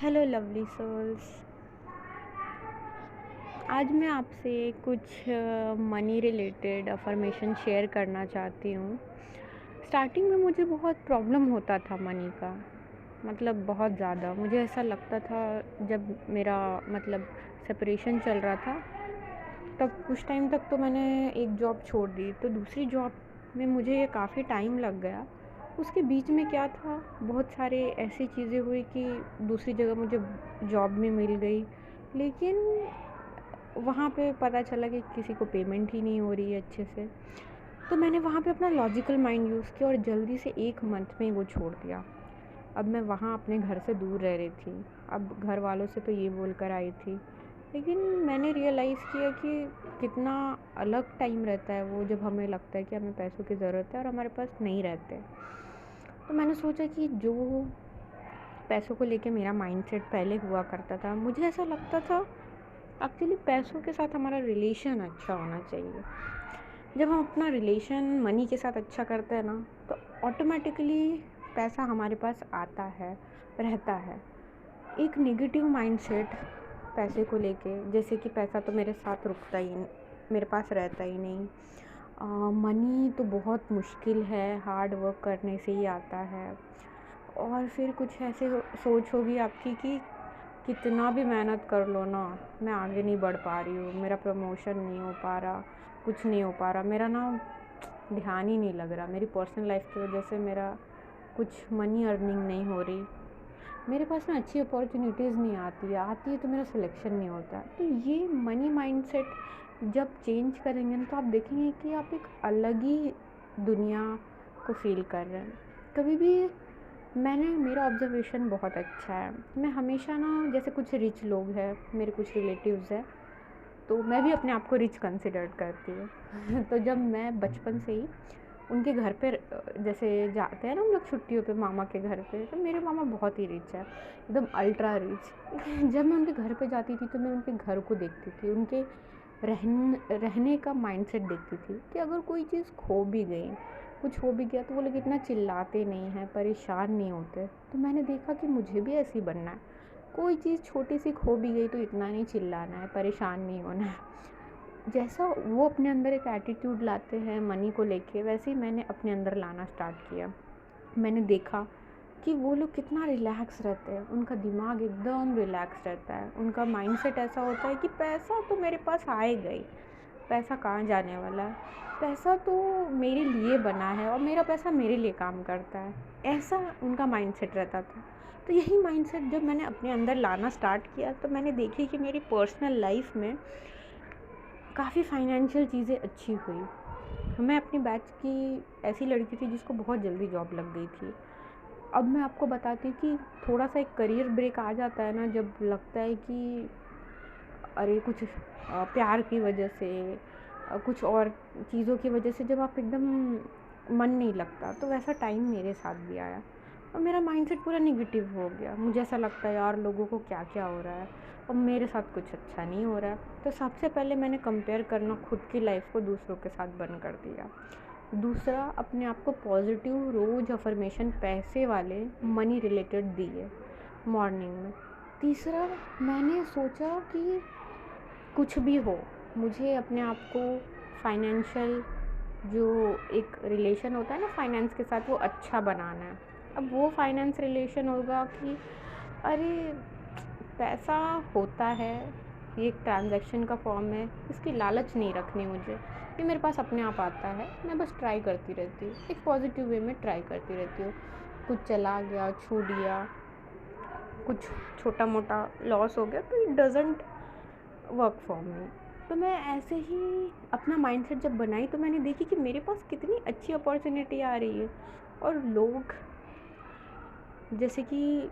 Hello lovely souls. आज मैं आपसे कुछ मनी रिलेटेड अफर्मेशन शेयर करना चाहती हूँ। स्टार्टिंग में मुझे बहुत प्रॉब्लम होता था मनी का, मतलब बहुत ज़्यादा। मुझे ऐसा लगता था जब मेरा मतलब सेपरेशन चल रहा था, तब कुछ टाइम तक तो मैंने एक जॉब छोड़ दी, तो दूसरी जॉब में मुझे काफ़ी टाइम लग गया। उसके बीच में क्या था, बहुत सारे ऐसी चीज़ें हुई कि दूसरी जगह मुझे जॉब भी मिल गई, लेकिन वहाँ पे पता चला कि किसी को पेमेंट ही नहीं हो रही है अच्छे से। तो मैंने वहाँ पे अपना लॉजिकल माइंड यूज़ किया और जल्दी से 1 मंथ में ही वो छोड़ दिया। अब मैं वहाँ अपने घर से दूर रह रही थी। अब घर वालों से तो ये बोल कर आई थी, लेकिन मैंने रियलाइज़ किया कि कितना अलग टाइम रहता है वो, जब हमें लगता है कि हमें पैसों की ज़रूरत है और हमारे पास नहीं रहते। तो मैंने सोचा कि जो पैसों को लेके मेरा माइंडसेट पहले हुआ करता था, मुझे ऐसा लगता था एक्चुअली पैसों के साथ हमारा रिलेशन अच्छा होना चाहिए। जब हम अपना रिलेशन मनी के साथ अच्छा करते हैं ना, तो ऑटोमेटिकली पैसा हमारे पास आता है, रहता है। एक नेगेटिव माइंडसेट पैसे को लेके, जैसे कि पैसा तो मेरे साथ रुकता ही मेरे पास रहता ही नहीं, मनी तो बहुत मुश्किल है, हार्ड वर्क करने से ही आता है। और फिर कुछ ऐसे सोच होगी आपकी कि कितना भी मेहनत कर लो ना, मैं आगे नहीं बढ़ पा रही हूँ, मेरा प्रमोशन नहीं हो पा रहा, कुछ नहीं हो पा रहा, मेरा ना ध्यान ही नहीं लग रहा, मेरी पर्सनल लाइफ की वजह से मेरा कुछ मनी अर्निंग नहीं हो रही, मेरे पास ना अच्छी अपॉर्चुनिटीज़ नहीं आती है तो मेरा सिलेक्शन नहीं होता। तो ये मनी माइंडसेट जब चेंज करेंगे ना, तो आप देखेंगे कि आप एक अलग ही दुनिया को फील कर रहे हैं। कभी भी मेरा ऑब्जर्वेशन बहुत अच्छा है। मैं हमेशा ना, जैसे कुछ रिच लोग हैं, मेरे कुछ रिलेटिव्स हैं, तो मैं भी अपने आप को रिच कंसिडर करती हूँ। तो जब मैं बचपन से ही उनके घर पे जैसे जाते हैं ना हम लोग छुट्टियों पे मामा के घर पे, तो मेरे मामा बहुत ही रिच है, एकदम अल्ट्रा रिच। जब मैं उनके घर पे जाती थी तो मैं उनके घर को देखती थी, उनके रहने का माइंडसेट देखती थी कि अगर कोई चीज़ खो भी गई, कुछ हो भी गया, तो वो लोग इतना चिल्लाते नहीं हैं, परेशान नहीं होते। तो मैंने देखा कि मुझे भी ऐसे ही बनना है। कोई चीज़ छोटी सी खो भी गई तो इतना नहीं चिल्लाना है, परेशान नहीं होना है। जैसा वो अपने अंदर एक एटीट्यूड लाते हैं मनी को लेके, वैसे ही मैंने अपने अंदर लाना स्टार्ट किया। मैंने देखा कि वो लोग कितना रिलैक्स रहते हैं, उनका दिमाग एकदम रिलैक्स रहता है, उनका माइंडसेट ऐसा होता है कि पैसा तो मेरे पास आएगा ही, पैसा कहाँ जाने वाला है, पैसा तो मेरे लिए बना है और मेरा पैसा मेरे लिए काम करता है, ऐसा उनका माइंडसेट रहता था। तो यही माइंडसेट जब मैंने अपने अंदर लाना स्टार्ट किया, तो मैंने देखी कि मेरी पर्सनल लाइफ में काफ़ी फाइनेंशियल चीज़ें अच्छी हुई। मैं अपनी बैच की ऐसी लड़की थी जिसको बहुत जल्दी जॉब लग गई थी। अब मैं आपको बताती हूँ कि थोड़ा-सा एक करियर ब्रेक आ जाता है ना, जब लगता है कि अरे कुछ प्यार की वजह से, कुछ और चीज़ों की वजह से जब आप एकदम मन नहीं लगता, तो वैसा टाइम मेरे साथ भी आया और मेरा माइंडसेट पूरा नेगेटिव हो गया। मुझे ऐसा लगता है यार लोगों को क्या-क्या हो रहा है और मेरे साथ कुछ अच्छा नहीं हो रहा है। तो सबसे पहले मैंने कंपेयर करना खुद की लाइफ़ को दूसरों के साथ बंद कर दिया। दूसरा, अपने आप को पॉजिटिव रोज़ अफ़र्मेशन पैसे वाले मनी रिलेटेड दिए मॉर्निंग में। तीसरा, मैंने सोचा कि कुछ भी हो, मुझे अपने आप को फाइनेंशियल जो एक रिलेशन होता है ना फाइनेंस के साथ, वो अच्छा बनाना है। अब वो फाइनेंस रिलेशन होगा कि अरे पैसा होता है, ये एक ट्रांज़ैक्शन का फॉर्म है, इसकी लालच नहीं रखनी मुझे, ये मेरे पास अपने आप आता है, मैं बस ट्राई करती रहती हूँ, एक पॉजिटिव वे में ट्राई करती रहती हूँ। कुछ चला गया, छूट गया, कुछ छोटा-मोटा लॉस हो गया, तो it doesn't work for me. तो मैं ऐसे ही अपना माइंडसेट जब बनाई, तो मैंने देखी कि मेरे पास कितनी अच्छी अपॉर्चुनिटी आ रही है और लोग जैसे कि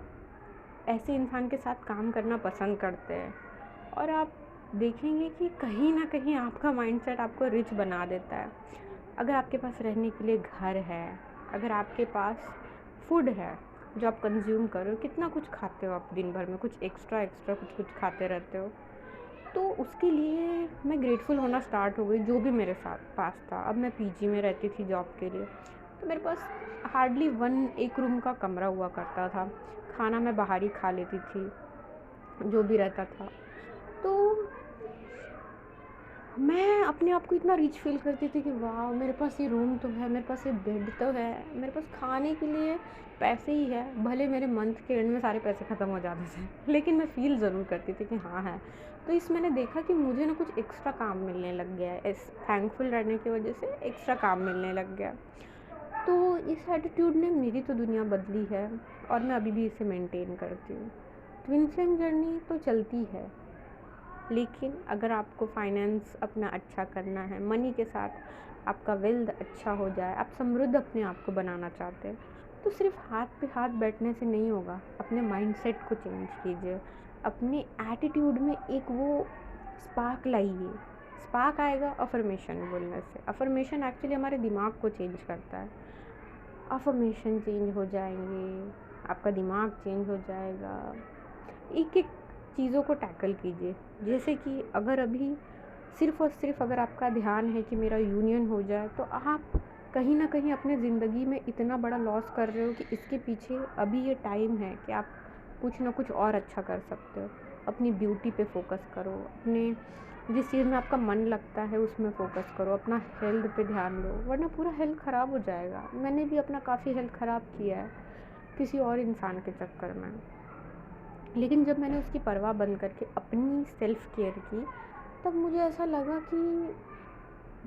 ऐसे इंसान के साथ काम करना पसंद करते हैं। और आप देखेंगे कि कहीं ना कहीं आपका माइंडसेट आपको रिच बना देता है। अगर आपके पास रहने के लिए घर है, अगर आपके पास फूड है जो आप कंज्यूम कर रहे हो, कितना कुछ खाते हो आप दिन भर में, कुछ एक्स्ट्रा एक्स्ट्रा कुछ कुछ खाते रहते हो, तो उसके लिए मैं ग्रेटफुल होना स्टार्ट हो गई जो भी मेरे साथ पास था। अब मैं पीजी में रहती थी जॉब के लिए, तो मेरे पास हार्डली 1 रूम का कमरा हुआ करता था। खाना मैं बाहर ही खा लेती थी, जो भी रहता था। तो मैं अपने आप को इतना रिच फ़ील करती थी कि वाह! मेरे पास ये रूम तो है, मेरे पास ये बेड तो है, मेरे पास खाने के लिए पैसे ही है। भले मेरे मंथ के एंड में सारे पैसे ख़त्म हो जाते थे, लेकिन मैं फ़ील ज़रूर करती थी कि हाँ है। तो इस मैंने देखा कि मुझे ना कुछ एक्स्ट्रा काम मिलने लग गया है। इस थैंकफुल रहने की वजह से एक्स्ट्रा काम मिलने लग गया। तो इस एटीट्यूड ने मेरी तो दुनिया बदली है और मैं अभी भी इसे मेंटेन करती हूँ। ट्विन फ्लेम जर्नी तो चलती है, लेकिन अगर आपको फाइनेंस अपना अच्छा करना है, मनी के साथ आपका वेल्थ अच्छा हो जाए, आप समृद्ध अपने आप को बनाना चाहते हैं, तो सिर्फ हाथ पे हाथ बैठने से नहीं होगा। अपने माइंडसेट को चेंज कीजिए, अपने एटीट्यूड में एक वो स्पार्क लाइए। स्पार्क आएगा अफर्मेशन बोलने से। अफर्मेशन एक्चुअली हमारे दिमाग को चेंज करता है। अफर्मेशन चेंज हो जाएंगे, आपका दिमाग चेंज हो जाएगा। एक एक चीज़ों को टैकल कीजिए। जैसे कि अगर अभी सिर्फ़ और सिर्फ अगर आपका ध्यान है कि मेरा यूनियन हो जाए, तो आप कहीं न कहीं अपने ज़िंदगी में इतना बड़ा लॉस कर रहे हो कि इसके पीछे अभी ये टाइम है कि आप कुछ ना कुछ और अच्छा कर सकते हो। अपनी ब्यूटी पे फ़ोकस करो, अपने जिस चीज़ में आपका मन लगता है उसमें फ़ोकस करो, अपना हेल्थ पे ध्यान दो, वरना पूरा हेल्थ ख़राब हो जाएगा। मैंने भी अपना काफ़ी हेल्थ ख़राब किया है किसी और इंसान के चक्कर में। लेकिन जब मैंने उसकी परवाह बंद करके अपनी सेल्फ़ केयर की, तब मुझे ऐसा लगा कि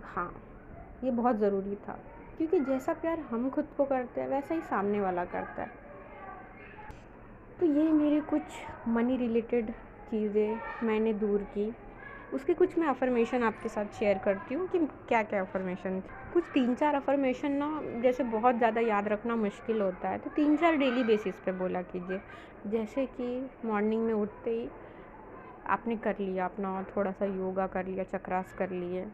हाँ, ये बहुत ज़रूरी था। क्योंकि जैसा प्यार हम खुद को करते हैं, वैसा ही सामने वाला करता है। तो ये मेरे कुछ मनी रिलेटेड चीज़ें मैंने दूर की। उसके कुछ मैं अफ़र्मेशन आपके साथ शेयर करती हूँ कि क्या-क्या अफ़र्मेशन थी। कुछ 3-4 अफ़र्मेशन ना, जैसे बहुत ज़्यादा याद रखना मुश्किल होता है, तो 3-4 डेली बेसिस पे बोला कीजिए। जैसे कि मॉर्निंग में उठते ही आपने कर लिया अपना थोड़ा-सा योगा कर लिया, चक्रास कर लिए,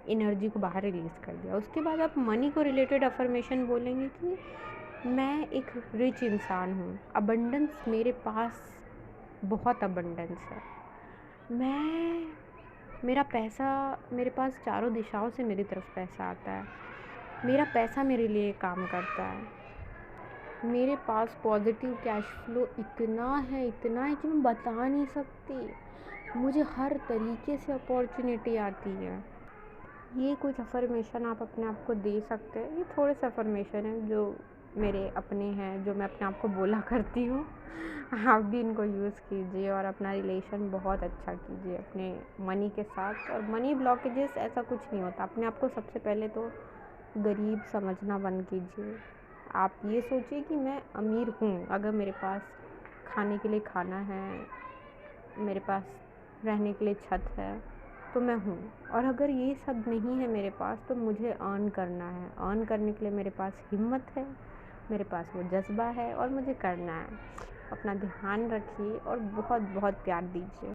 एनर्जी को बाहर रिलीज़ कर दिया। उसके बाद आप मनी को रिलेटेड अफ़र्मेशन बोलेंगे कि मैं एक रिच इंसान हूँ, अबंडेंस मेरे पास बहुत अबंडेंस है। मैं मेरा पैसा मेरे पास चारों दिशाओं से मेरी तरफ पैसा आता है। मेरा पैसा मेरे लिए काम करता है। मेरे पास पॉज़िटिव कैश फ्लो इतना है कि मैं बता नहीं सकती। मुझे हर तरीके से अपॉर्चुनिटी आती है। ये कुछ अफ़र्मेशन आप अपने आप को दे सकते हैं। ये थोड़े से अफ़र्मेशन हैं जो मेरे अपने हैं, जो मैं अपने आप को बोला करती हूँ। आप भी इनको यूज़ कीजिए और अपना रिलेशन बहुत अच्छा कीजिए अपने मनी के साथ। और मनी ब्लॉकेजेस ऐसा कुछ नहीं होता। अपने आप को सबसे पहले तो गरीब समझना बंद कीजिए। आप ये सोचिए कि मैं अमीर हूँ, अगर मेरे पास खाने के लिए खाना है, मेरे पास रहने के लिए छत है, तो मैं हूँ। और अगर ये सब नहीं है मेरे पास, तो मुझे अर्न करना है। अर्न करने के लिए मेरे पास हिम्मत है, मेरे पास वो जज़्बा है और मुझे करना है। अपना ध्यान रखिए और बहुत बहुत प्यार दीजिए।